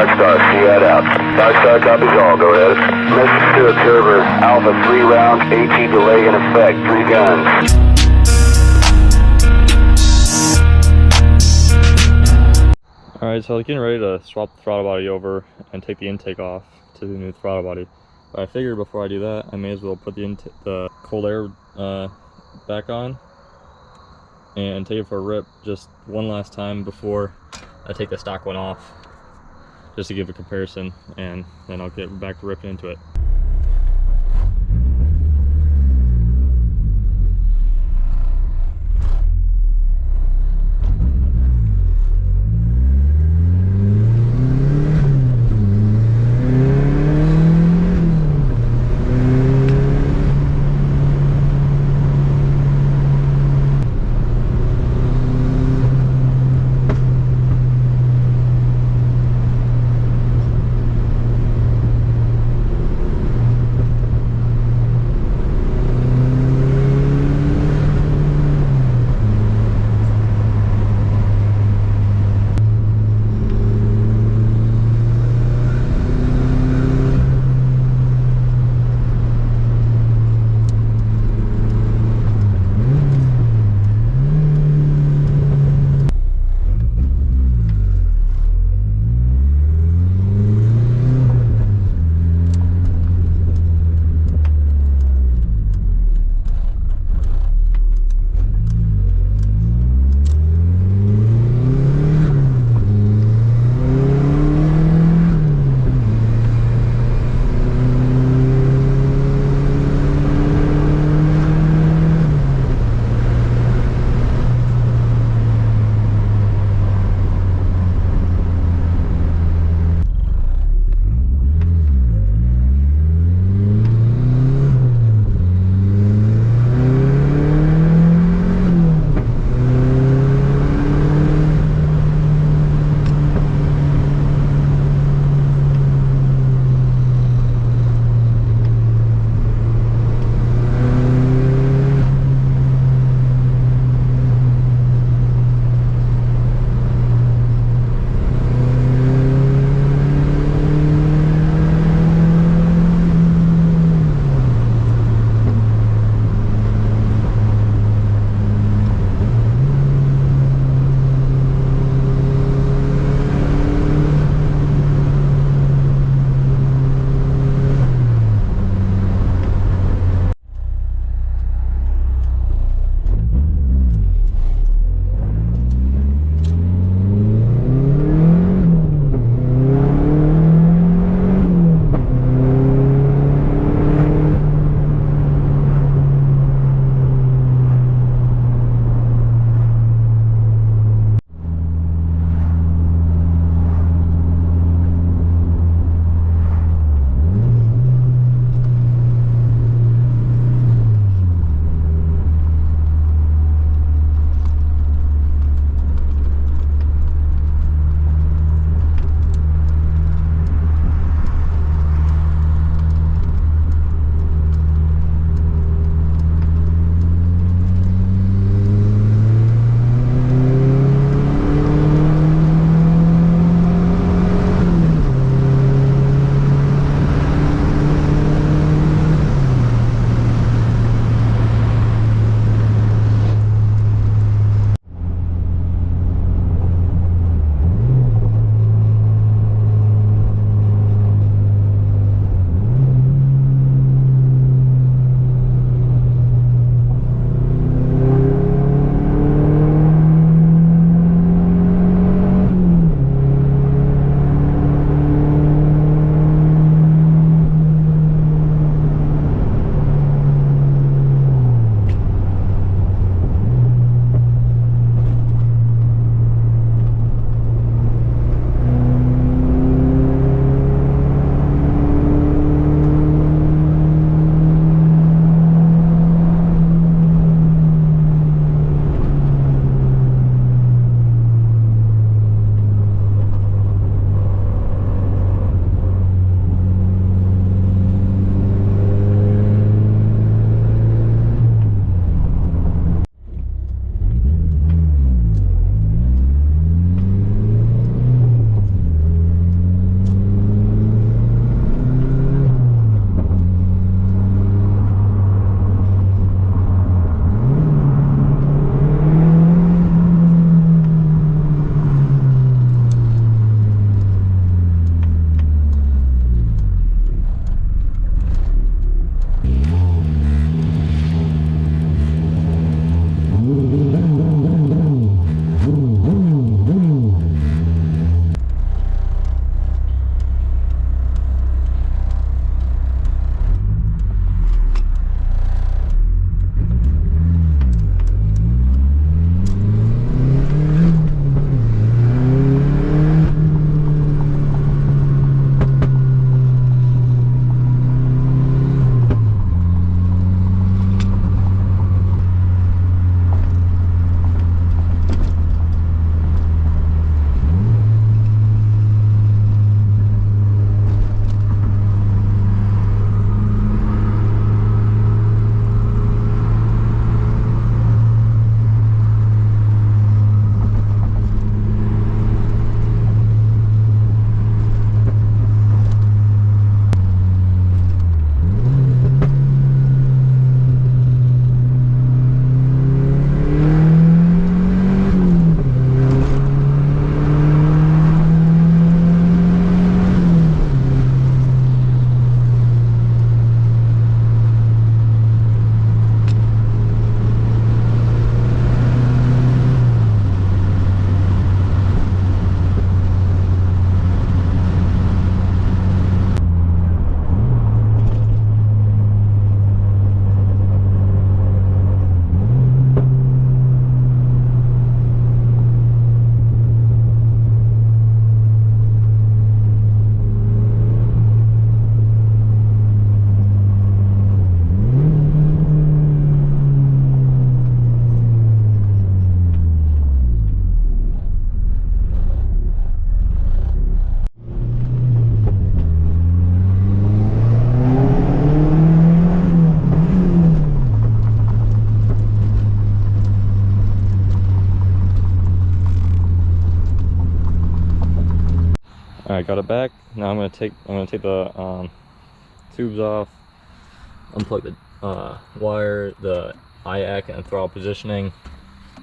Darkstar, CAD out. Darkstar copies all, go ahead. Message to observer, Alpha 3 rounds, AT delay in effect, 3 guns. Alright, so I was getting ready to swap the throttle body over and take the intake off to the new throttle body. But I figured before I do that, I may as well put the cold air back on and take it for a rip just one last time before I take the stock one off, just to give a comparison, and then I'll get back to ripping into it. Alright, got it back. Now I'm gonna take the tubes off, unplug the wire, the IAC and throttle positioning,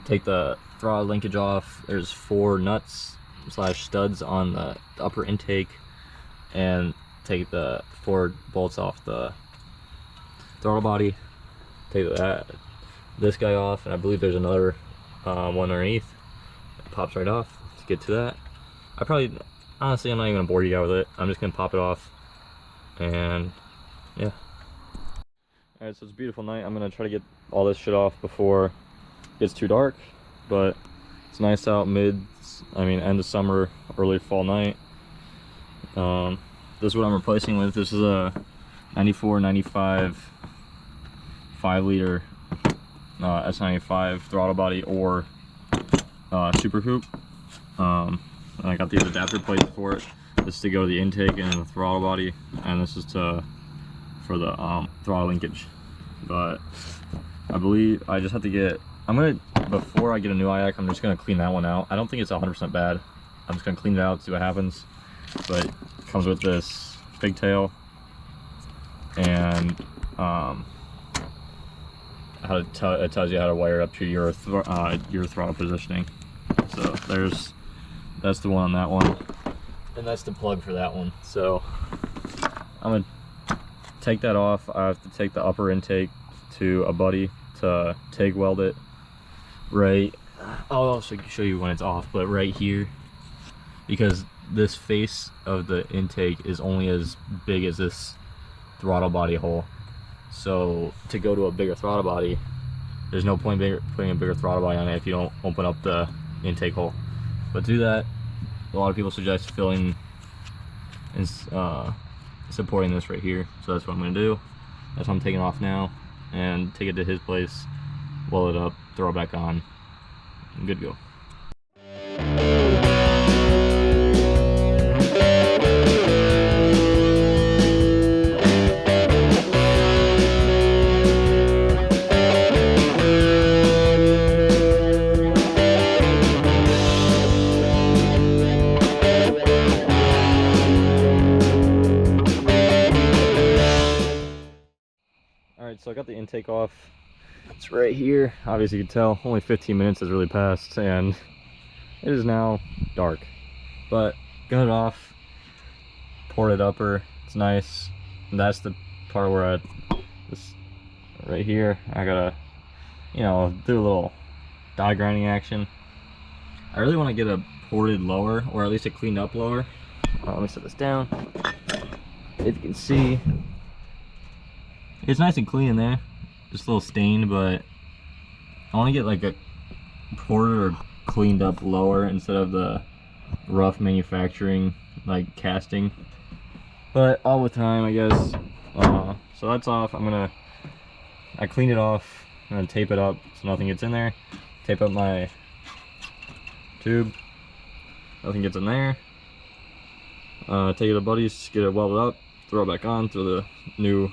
take the throttle linkage off. There's 4 nuts / studs on the upper intake, and take the 4 bolts off the throttle body. Take this guy off, and I believe there's another one underneath. It pops right off. Let's get to that. Honestly, I'm not even gonna bore you guys with it. I'm just gonna pop it off, and yeah. Alright, so it's a beautiful night. I'm gonna try to get all this shit off before it gets too dark, but it's nice out end of summer, early fall night. This is what I'm replacing with. This is a 94-95 5-liter SN95 throttle body or Super Coupe. And I got these adapter plates for it. This is to go to the intake and the throttle body, and this is for the throttle linkage. But I believe I just have to get, before I get a new IAC, I'm just gonna clean that one out. I don't think it's 100% bad. I'm just gonna clean it out, see what happens. But it comes with this pigtail, and it tells you how to wire up to your throttle positioning. So that's the one on that one, and that's the plug for that one. So I'm gonna take that off. I have to take the upper intake to a buddy to TIG weld it right. I'll also show you when it's off, but right here, because this face of the intake is only as big as this throttle body hole. So to go to a bigger throttle body, there's no point putting a bigger throttle body on it if you don't open up the intake hole. But to do that, a lot of people suggest filling and supporting this right here. So that's what I'm gonna do. That's what I'm taking off now, and take it to his place, weld it up, throw it back on, and good to go. Alright, so I got the intake off. It's right here. Obviously you can tell only 15 minutes has really passed, and it is now dark. But got it off, ported upper, it's nice. And that's the part where right here, I gotta, do a little die grinding action. I really want to get a ported lower, or at least a cleaned up lower. Let me set this down. If you can see, it's nice and clean in there, just a little stained, but I want to get like a ported or cleaned up lower instead of the rough manufacturing like casting. But all the time, I guess. So that's off. I cleaned it off. I'm gonna tape it up so nothing gets in there. Tape up my tube. Nothing gets in there. Take it to buddies, get it welded up, throw it back on, throw the new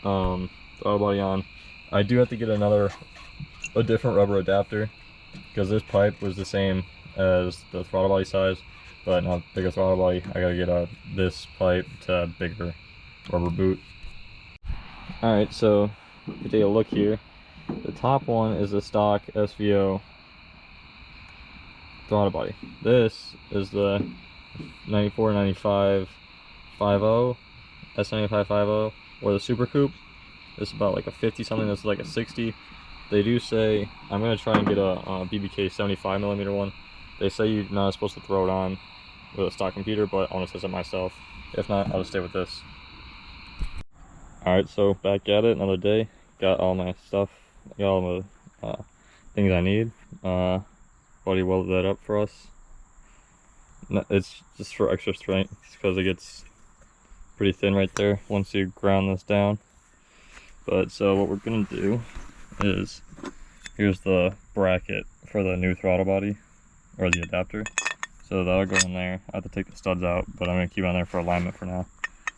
throttle body on. I do have to get a different rubber adapter, because this pipe was the same as the throttle body size, but not bigger throttle body. I gotta get this pipe to a bigger rubber boot. Alright, so if you take a look here, the top one is the stock SVO throttle body. This is the 94-95 5.0 SN95 5.0, or the Super Coupe. This is about like a 50 something. This is like a 60. They do say, I'm gonna try and get a BBK 75mm one. They say you're not supposed to throw it on with a stock computer, but I want to test it myself. If not, I'll just stay with this. Alright, so back at it, another day. Got all my stuff, got all the things I need. Buddy welded that up for us. It's just for extra strength, because it gets pretty thin right there once you ground this down. But so what we're gonna do is, here's the bracket for the new throttle body, or the adapter. So that'll go in there. I have to take the studs out, but I'm gonna keep it on there for alignment for now.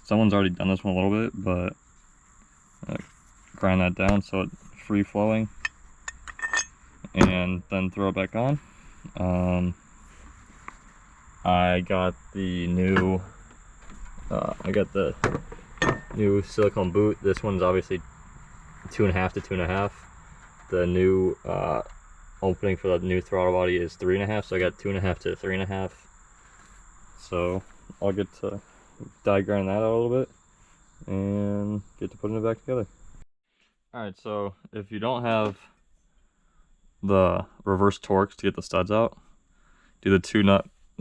Someone's already done this one a little bit, but grind that down so it's free flowing, and then throw it back on. I got the new silicone boot. This one's obviously 2.5 to 2.5. The new opening for the new throttle body is 3.5, so I got 2.5 to 3.5. So I'll get to die grind that out a little bit and get to putting it back together. Alright, so if you don't have the reverse torques to get the studs out, do the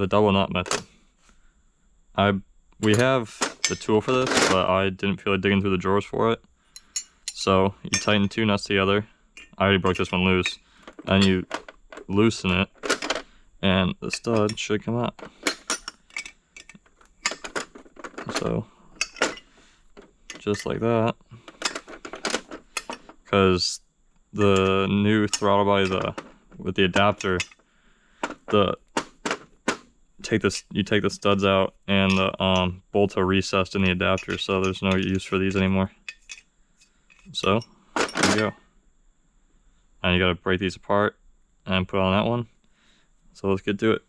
double nut method. We have the tool for this, but I didn't feel like digging through the drawers for it. So you tighten 2 nuts together. I already broke this one loose. And you loosen it, and the stud should come out. So just like that. Because the new throttle body, with the adapter, you take the studs out, and the bolts are recessed in the adapter, so there's no use for these anymore. So there you go. And you gotta break these apart and put on that one. So let's get to it.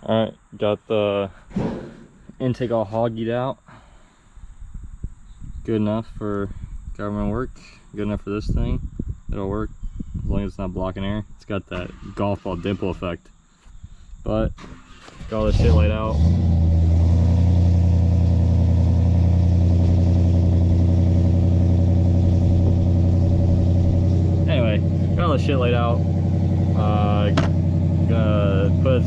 Alright, got the intake all hoggied out. Good enough for government work. Good enough for this thing. It'll work as long as it's not blocking air. It's got that golf ball dimple effect. But got all this shit laid out. Anyway, got all this shit laid out. Gonna put a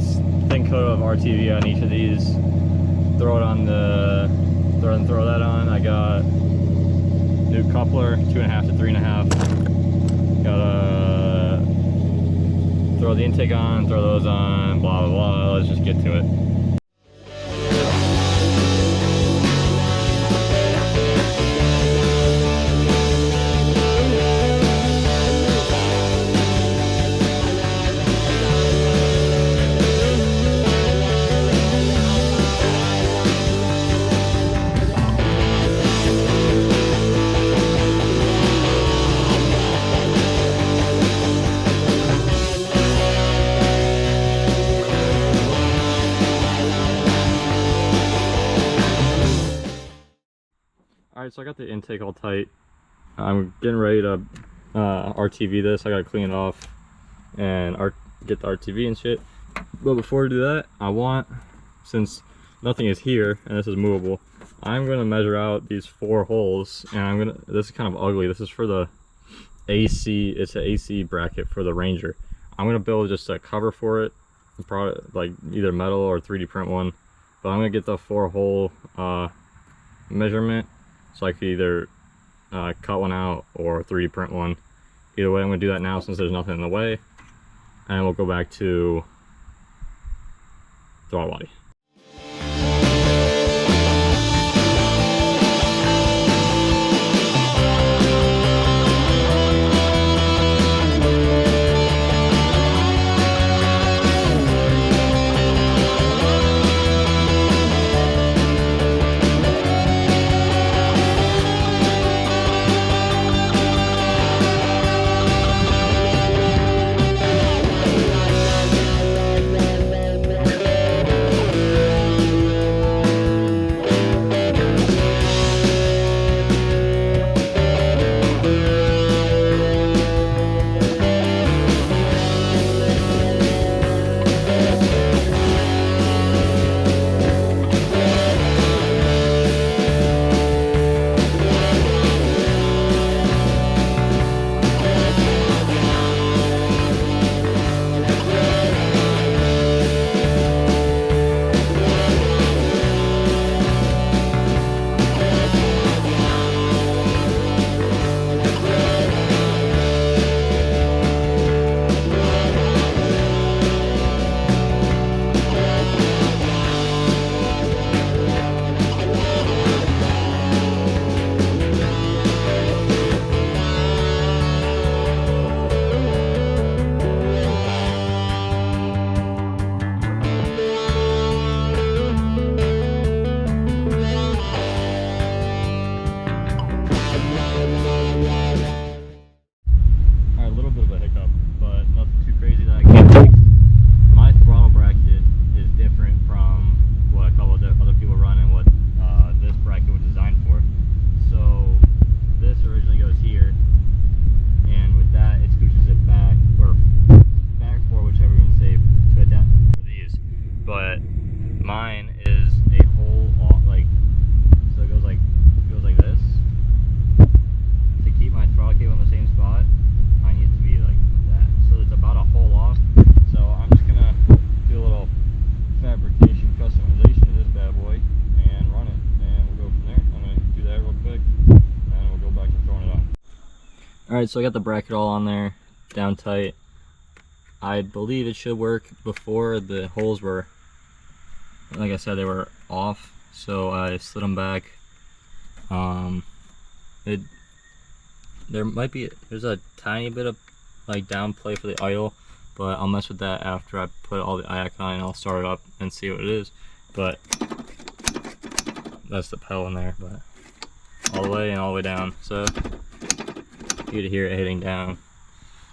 thin coat of RTV on each of these. Throw that on. I got new coupler, 2.5 to 3.5. Gotta throw the intake on, throw those on, blah blah blah. Let's just get to it. Alright, so I got the intake all tight. I'm getting ready to RTV this. I gotta clean it off and get the RTV and shit. But before I do that, I want, since nothing is here and this is movable, I'm gonna measure out these 4 holes, and this is kind of ugly. This is for the AC, it's an AC bracket for the Ranger. I'm gonna build just a cover for it, probably like either metal or 3D print one. But I'm gonna get the 4-hole measurement, so I could either cut one out or 3D print one. Either way, I'm gonna do that now since there's nothing in the way, and we'll go back to throttle body. Alright, so I got the bracket all on there, down tight. I believe it should work. Before, the holes were, like I said, they were off, so I slid them back. There's a tiny bit of like down play for the idle, but I'll mess with that after I put all the IAC on and I'll start it up and see what it is. But that's the pedal in there, but all the way and all the way down. So you can hear it hitting down.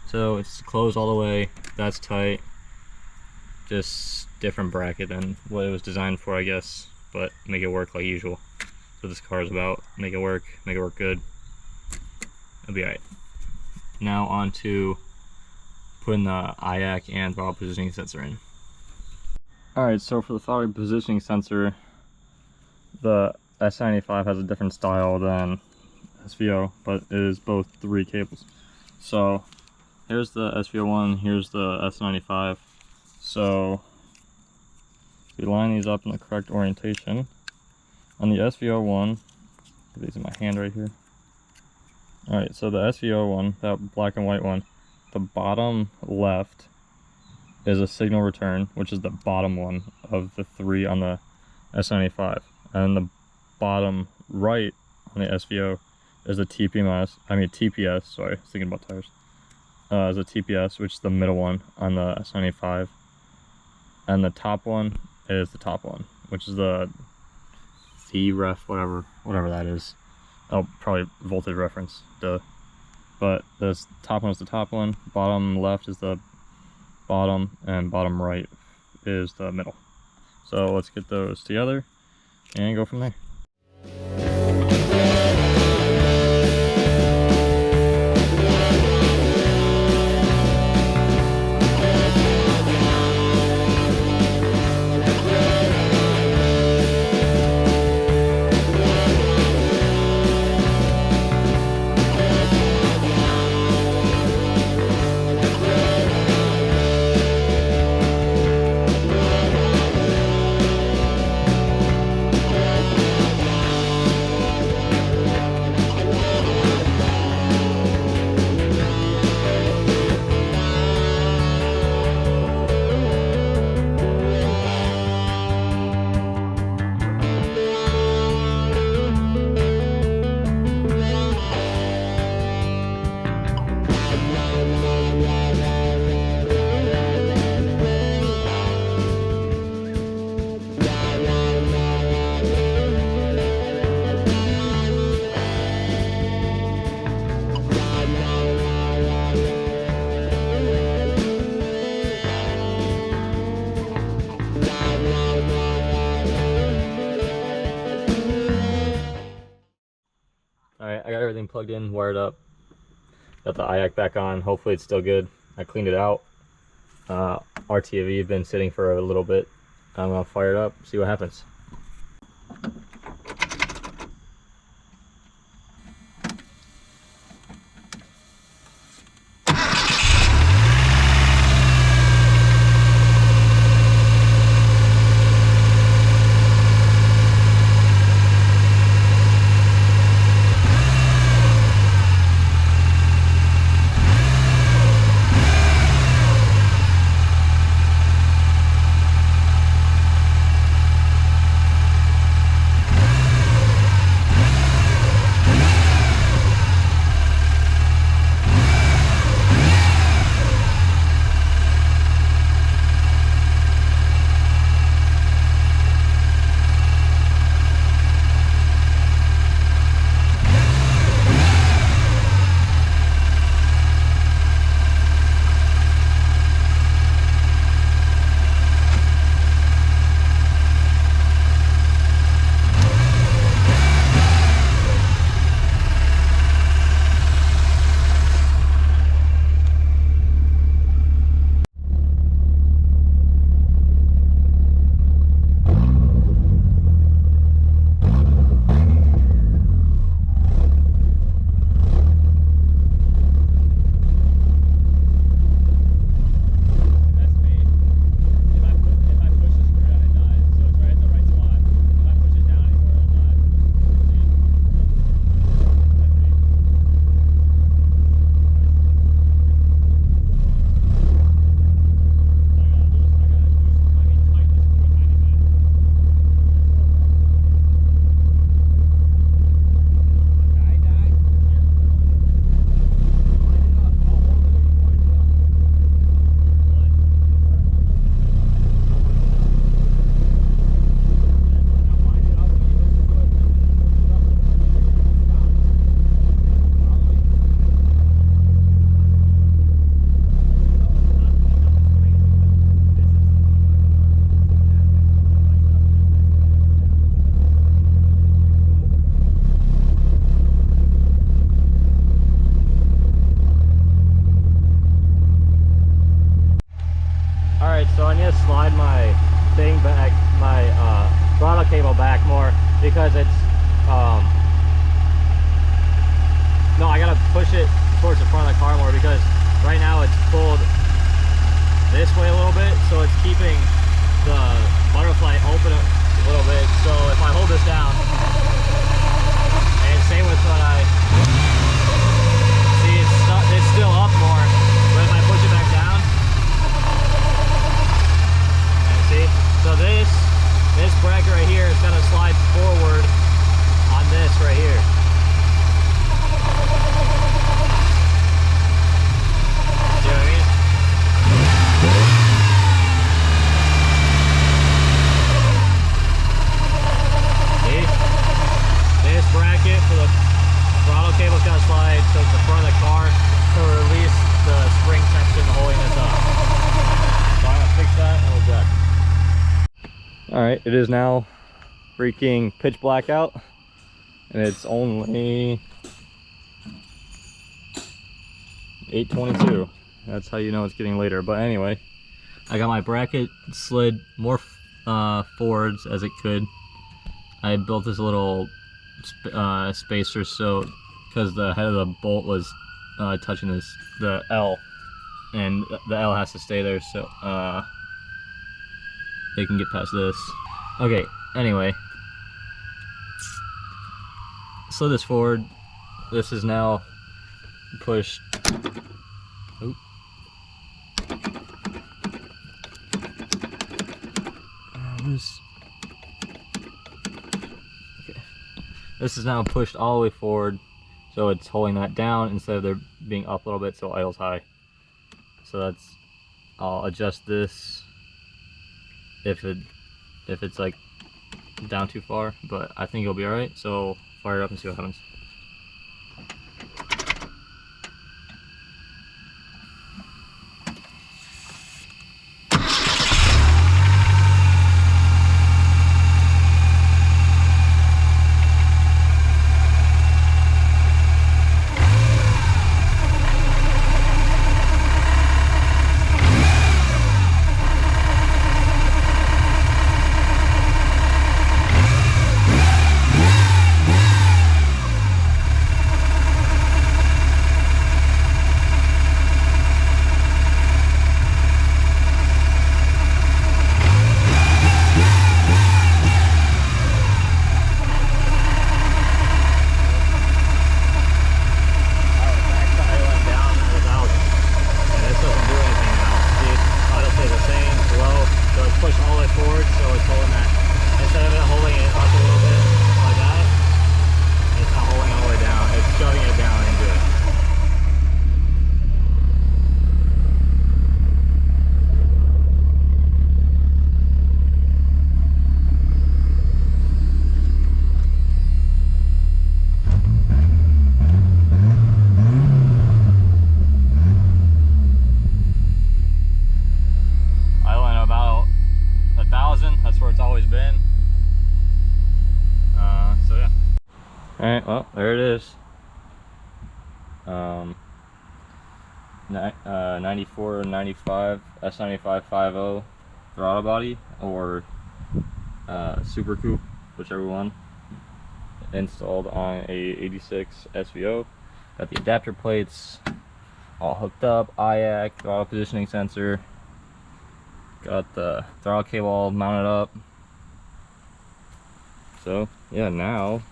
So it's closed all the way, that's tight. Just different bracket than what it was designed for, I guess, but make it work like usual. So this car is about make it work good. It'll be alright. Now on to putting the IAC and throttle positioning sensor in. Alright, so for the throttle positioning sensor, the SN95 has a different style than SVO, but it is both 3 cables. So here's the SVO one, here's the SN95. So we line these up in the correct orientation. On the SVO one, put these in my hand right here. Alright, so the SVO one, that black and white one, the bottom left is a signal return, which is the bottom one of the 3 on the SN95. And the bottom right on the SVO is a TPS, sorry, I was thinking about tires. Is a TPS, which is the middle one on the SN95. And the top one is the top one, which is the VREF, whatever that is. Oh, probably voltage reference, duh. But this top one is the top one, bottom left is the bottom, and bottom right is the middle. So let's get those together and go from there. Alright, I got everything plugged in, wired up. Got the IAC back on. Hopefully it's still good. I cleaned it out. RTAV had been sitting for a little bit. I'm gonna fire it up, see what happens. so I need to slide my thing back, my throttle cable back more, because it's no, I gotta push it towards the front of the car more, because right now it's pulled this way a little bit, so it's keeping the butterfly open a little bit. So if I hold this down, and same with when I see it's still up more, but if I push it back down, and see, so this bracket right here is gonna slide forward on this right here. See what I mean? See? This bracket for the throttle cable is gonna slide to the front of the car to release the spring section holding this up. So I'm gonna fix that and we'll jack. Alright, it is now freaking pitch black out, and it's only 8:22. That's how you know it's getting later. But anyway, I got my bracket slid more forwards as it could. I built this little spacer, so because the head of the bolt was touching the L, and the L has to stay there, so they can get past this. Okay, anyway, slid this forward. This is now pushed. Oop. Okay. This is now pushed all the way forward, so it's holding that down instead of there being up a little bit, so idle's high. So that's, I'll adjust this if it's like down too far, but I think it'll be all right. So fire it up and see what happens. Alright, well, there it is. 94 95 SN95 5.0 throttle body, or Super Coupe, whichever one, installed on a 86 SVO. Got the adapter plates all hooked up, IAC, throttle positioning sensor. Got the throttle cable all mounted up. So yeah, now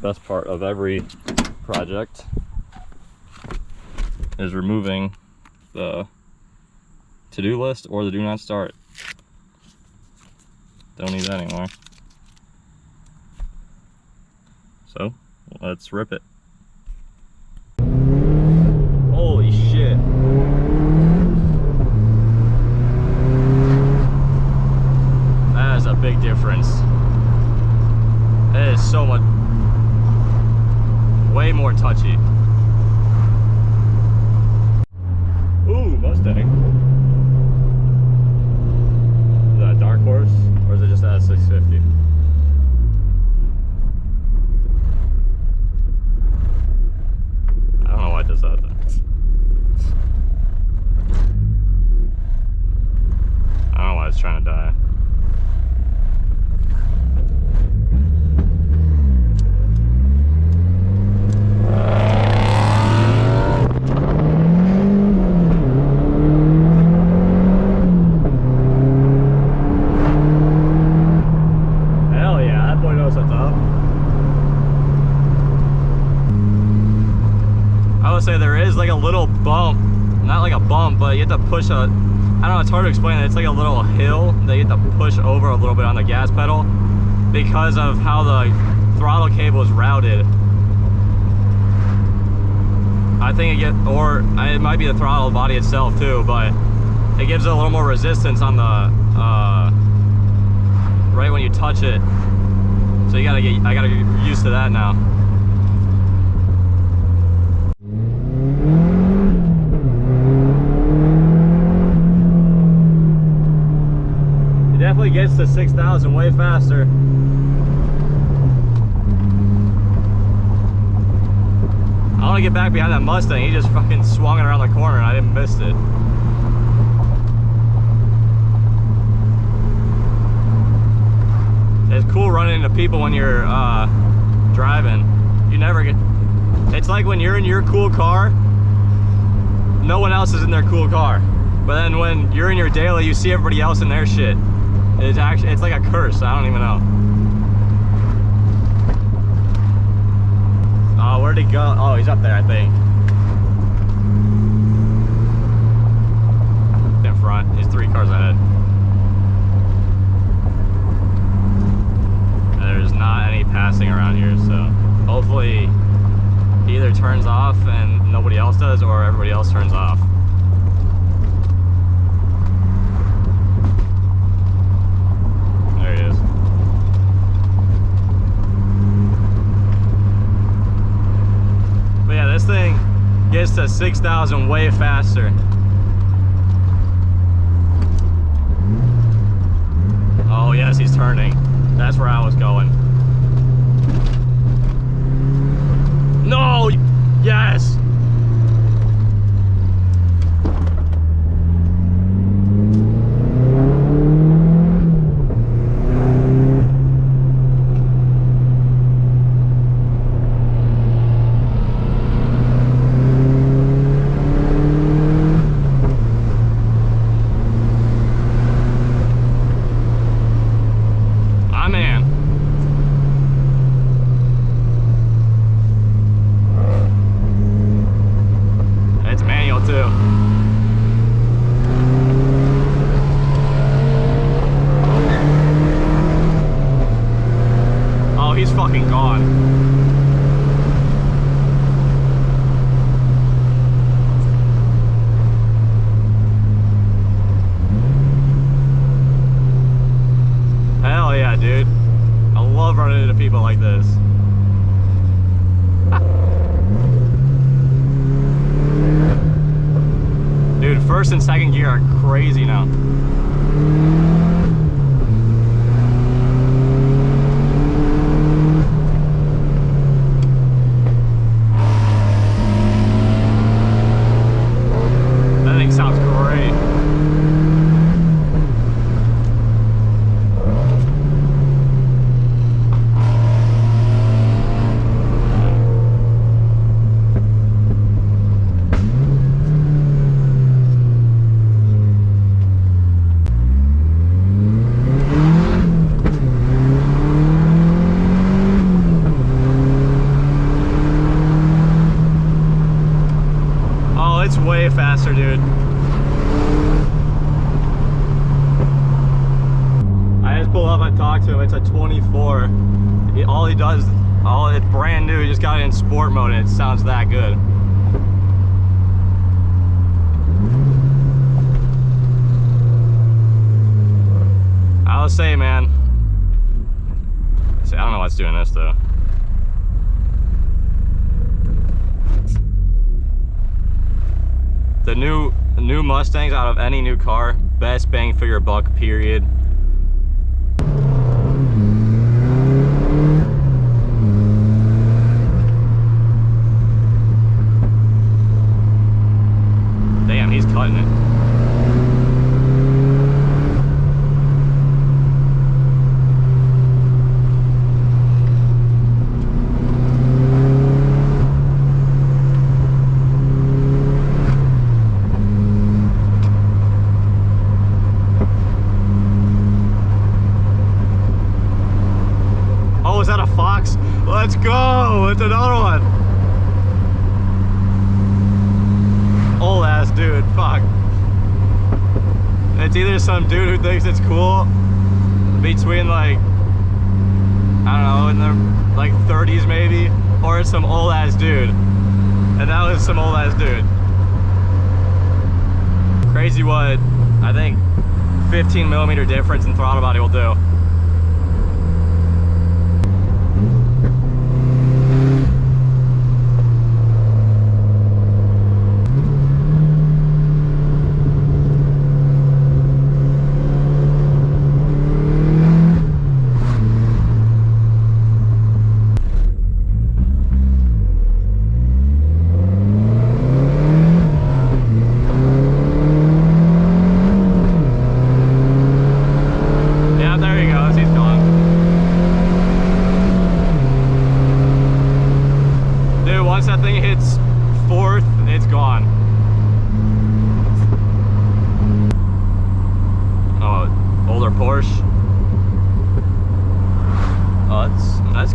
best part of every project is removing the to-do list or the do not start. Don't need that anymore. So let's rip it. Holy shit. That is a big difference. It is so much, way more touchy. Ooh, Mustang. Is that a dark horse, or is it just a 650? I don't know why it does that. trying to die. Hell yeah, that boy knows what's up. I would say there is like a little bump, not like a bump, but you have to push a, I don't know, it's hard to explain it. It's like a little hill that you have to push over a little bit on the gas pedal because of how the throttle cable is routed. I think it might be the throttle body itself too, but it gives it a little more resistance on the, right when you touch it. So I gotta get used to that now. Definitely gets to 6,000 way faster. I want to get back behind that Mustang. He just fucking swung it around the corner and I didn't miss it. It's cool running into people when you're driving. You never get... It's like when you're in your cool car, no one else is in their cool car. But then when you're in your daily, you see everybody else in their shit. It's like a curse. I don't even know. Oh, where'd he go? Oh, he's up there, I think. In front. He's 3 cars ahead. There's not any passing around here, so hopefully he either turns off and nobody else does, or everybody else turns off. This thing gets to 6,000 way faster. Oh yes, he's turning. That's where I was going. No! Yes! He's fucking gone. Hell yeah, dude. I love running into people like this. Dude, first and second gear are crazy now. Sounds great. Oh, it's way faster, dude. Pull up and talk to him. It's a 24. It's brand new. He just got it in sport mode and it sounds that good. I would say, man. I don't know what's doing this though. The new Mustangs out of any new car, best bang for your buck, period. Damn, he's cutting it. some dude who thinks it's cool between like, I don't know, in their like 30s maybe, or it's some old ass dude. And that was some old ass dude. Crazy what I think 15mm difference in throttle body will do. Once that thing hits 4th, it's gone. Oh, older Porsche. Oh, that's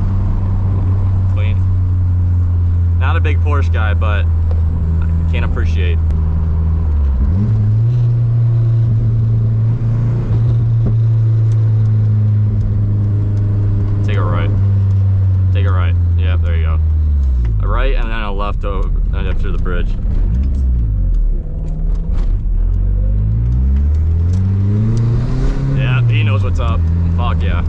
clean. Not a big Porsche guy, but I can't appreciate. Take it right. Take it right. Yep, there you go. A right and then a left over after the bridge. Yeah, he knows what's up. Fuck yeah.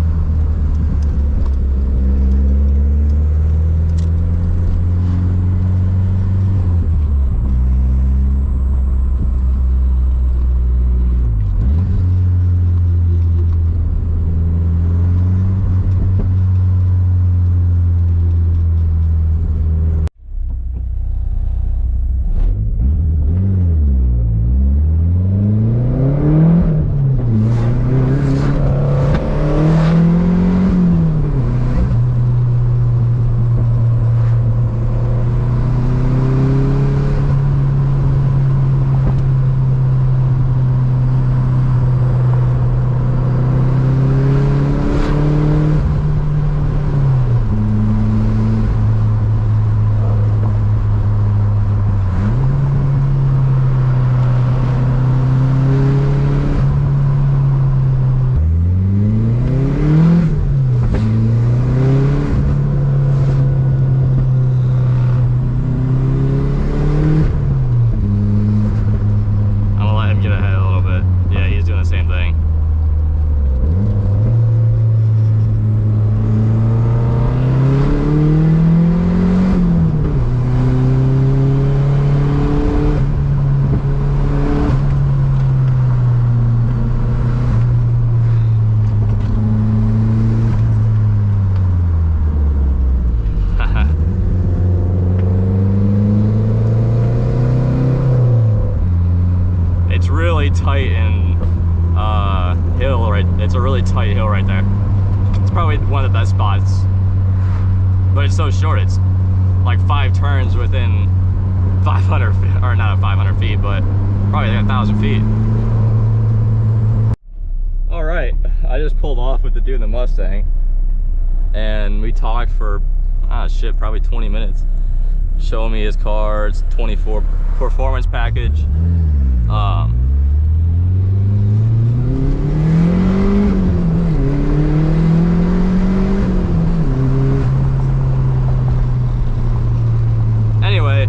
Tight and hill right. It's a really tight hill right there. It's probably one of the best spots, but it's so short. It's like 5 turns within 500 feet, or not 500 feet, but probably like 1,000 feet. All right, I just pulled off with the dude in the Mustang, and we talked for probably 20 minutes, showing me his car. It's 24 performance package. Anyway,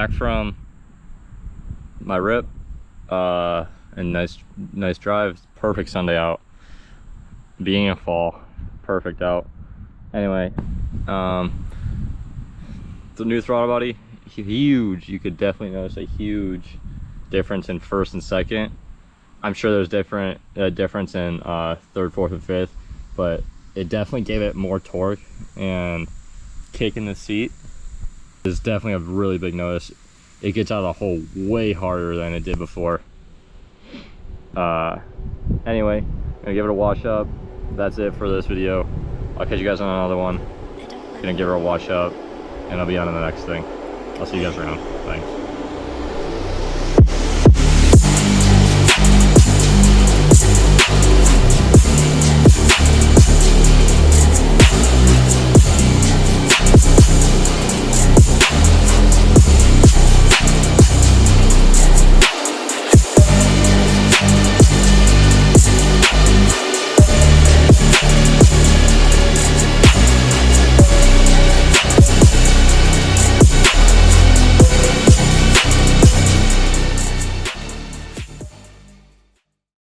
back from my rip, and nice drive. Perfect Sunday out. Being a fall, perfect out. Anyway, the new throttle body, huge. You could definitely notice a huge difference in first and second. I'm sure there's difference in third, fourth, and fifth, but it definitely gave it more torque, and kick in the seat is definitely a really big notice. It gets out of the hole way harder than it did before. Anyway, I'm gonna give it a wash up. That's it for this video. I'll catch you guys on another one. Gonna give her a wash up, and I'll be on to the next thing. I'll see you guys around. Thanks.